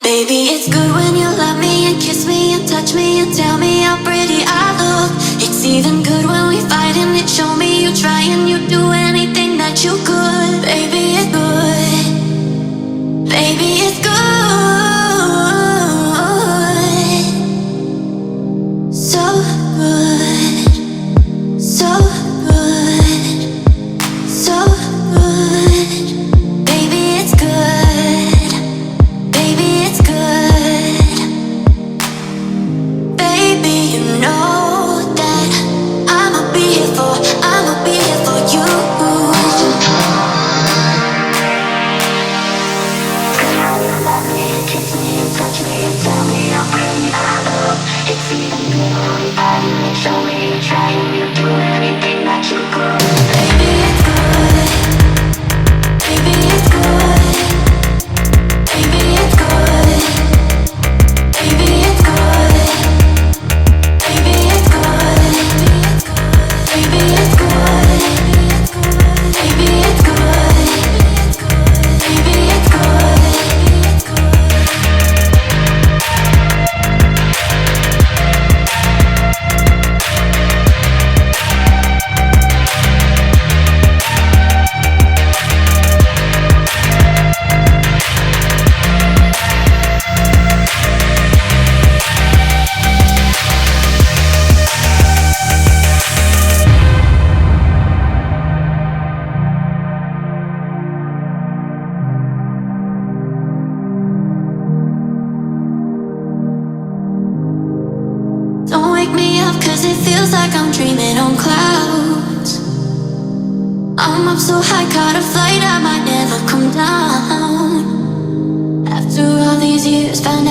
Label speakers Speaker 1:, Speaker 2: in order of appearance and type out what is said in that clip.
Speaker 1: Baby, it's good when you love me and kiss me and touch me and tell me how pretty I look. It's even good when we fight and it show me you try and you do anything that you could. Baby, it's good. Baby, it's good. So good. So good. So good. Baby, it's good. Baby, it's good. Baby, you know that I'ma be here for you. Kiss me and touch me and tell me how pretty I look. It's even good when we fight and show me you try and you do anything that you could. Baby, it's good. Baby, it's good. Baby, it's good. Baby, it's good. Baby, it's good. Baby, it's good. Baby, it's good. Baby, it's good. Don't wake me up 'cause it feels like I'm dreaming on clouds. I'm up so high, caught a flight, I might never come down. After all these years, found